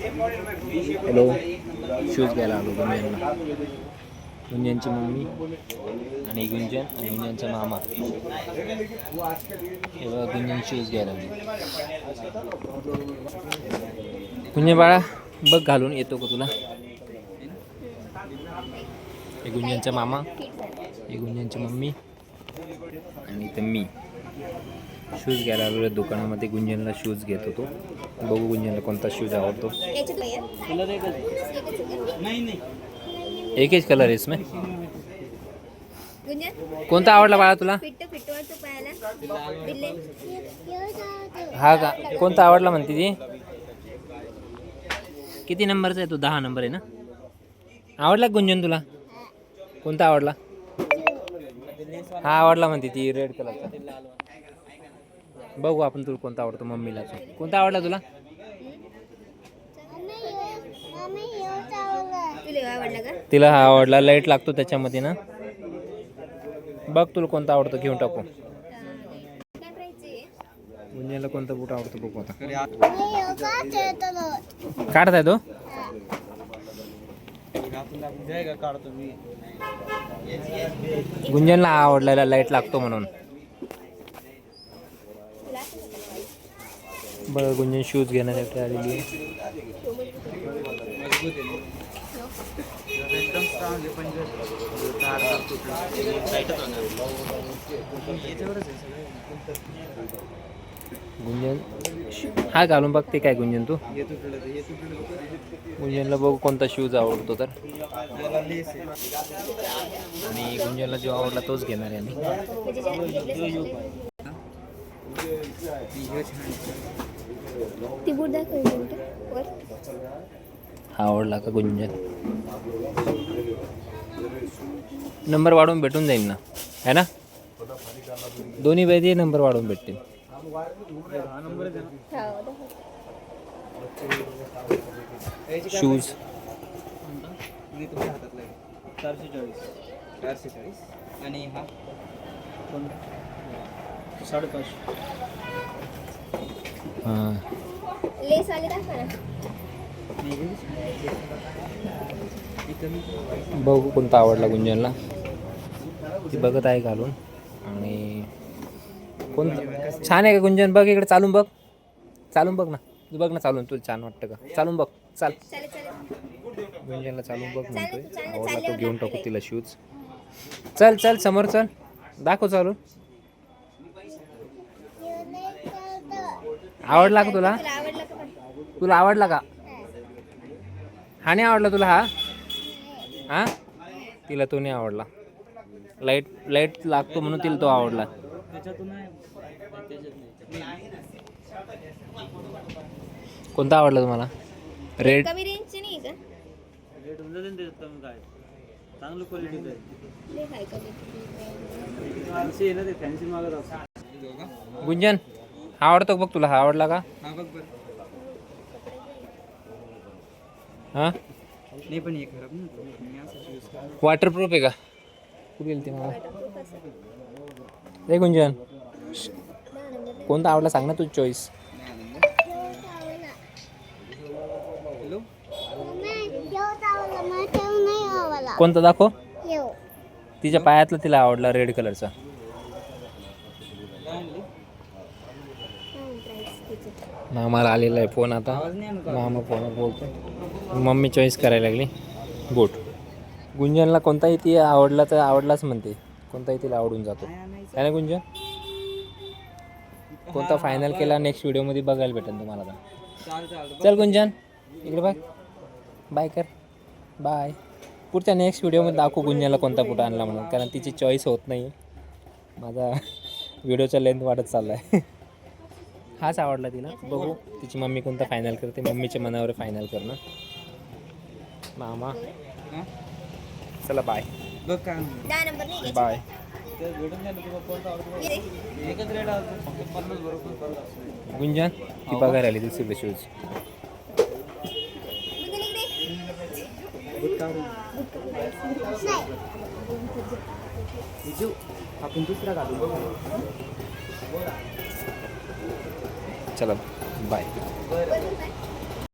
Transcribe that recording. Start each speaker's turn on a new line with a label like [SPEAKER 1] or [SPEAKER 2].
[SPEAKER 1] Hello, shoes घ्यायला आलो गुंजनला. गुंजनची mummy आणि गुंजन आणि गुंजनचा मामा. हे बघा गुंजन शूज घ्यायला आले. गुंजन बाळा बघ घालून येतो का तुला? हे गुंजनचा मामा, हे गुंजनची मम्मी आणि इथं मी. शूज घ्यायला आलो दुकानामध्ये. गुंजनला शूज घेत होतो. बघू गुंजनला कोणता शूज आवडतो. एक कलर आहे इसमें. कोणता आवडला बाळा तुला? हा का, कोणता आवडला म्हणते ती? किती नंबरचा आहे तो? 10 नंबर आहे ना. आवडला गुंजन तुला? कोणता आवडला? हा आवडला म्हणते ती, रेड कलरचा. बघू आपण तुला कोणता आवडतो. मम्मीला कोणता आवडला तुला? तिला हा आवडला. लाईट लागतो त्याच्यामध्ये ना. बघ तुला कोणता आवडतो, घेऊन टाकू. गुंजनला कोणता बूट आवडतो बघू आता. काढताय तो? गुंजनला आवडलेला लाईट लागतो म्हणून. बघा गुंजन शूज घेण्यासाठी आलेली आहे. गुंजन हा घालून बघते काय गुंजन तू. गुंजनला बघू कोणता शूज आवडतो तर. आणि गुंजनला जो आवडला तोच घेणार आहे आम्ही. हा आवडला का गुंजन? नंबर वाढवून भेटून जाईल ना, है ना? दोन्ही पैकी नंबर वाढवून भेटतील. शूज
[SPEAKER 2] 440 आणि हा 550.
[SPEAKER 1] हां
[SPEAKER 3] लेस आले दाखवा ना.
[SPEAKER 1] बघू कोणता आवडला गुंजनला. ती बघत आहे घालून. आणि कोणता छान आहे का गुंजन? बघ इकडे, चालून बघ. चालून बघ ना, तू बघ ना चालून. तुला छान वाटतं का? चालून बघ. चाल गुंजनला चालून बघ म्हणतोय. आवडला तो घेऊन टाकू तिला शूज. चल चल समोर चल, दाखव चालून. आवडला का तुला? तुला आवडला का? हा नाही आवडला तुला? हा तिला तो नाही आवडला. लाईट लाईट लागतो म्हणून तिला तो आवडला. कोणता आवडला तुम्हाला? रेड.
[SPEAKER 3] कमी रेंजचे नाही का?
[SPEAKER 2] रेड होऊन जाते त्याच्यात काय चांगलं क्वालिटीचं आहे.
[SPEAKER 3] ले काय कमी.
[SPEAKER 2] फॅन्सी आहे ना ते, फॅन्सी मागत असतो.
[SPEAKER 1] गुंजन हा आवडतो बघ तुला. हा आवडला का?
[SPEAKER 2] हा बघ बरं.
[SPEAKER 1] हा
[SPEAKER 2] नाही पण हे खराब नाही. मी असं यूज करतो.
[SPEAKER 1] वॉटरप्रूफ आहे का? कुठे गेली ती मला? ए गुंजन कोणता आवडला सांग ना तुझी चॉईस.
[SPEAKER 2] हॅलो,
[SPEAKER 1] कोणता दाखव. तिच्या पायातला तिला आवडला, रेड कलरचा. मामाला आलेला आहे फोन आता. मामा फोनवर बोलतो. मम्मी चॉईस करायला लागली बूट. गुंजनला कोणताही ती आवडला तर आवडलाच म्हणते. कोणताही तिला आवडून जातो, आहे ना गुंजन? कोणता फायनल केला नेक्स्ट व्हिडिओमध्ये बघायला भेटेल तुम्हाला. चल गुंजन इकडे बघ, बाय कर. बाय. पुढच्या नेक्स्ट व्हिडिओमध्ये दाखवू गुंजनला कोणता बूट आणला म्हणून, कारण तिची चॉईस होत नाही. माझा व्हिडिओचा लेंथ वाढत चालला आहे. हाच आवडला तिला. बघू तिची मम्मी कोणता फायनल करते. मम्मीच्या मनावर फायनल करणं. मामा चला बाय.
[SPEAKER 2] बघ काय
[SPEAKER 3] 10 नंबर नाही घ्यायचा.
[SPEAKER 1] बाय.
[SPEAKER 2] ते भेटून जाईल तुला. कोणता आवडतो एकच रेट असतो, फक्त 50 बरोबर फरक असतो.
[SPEAKER 1] गुंजन ती बघायला आली दुसरे शूज.
[SPEAKER 2] आपण दुसरा घालू.
[SPEAKER 1] चला बाय.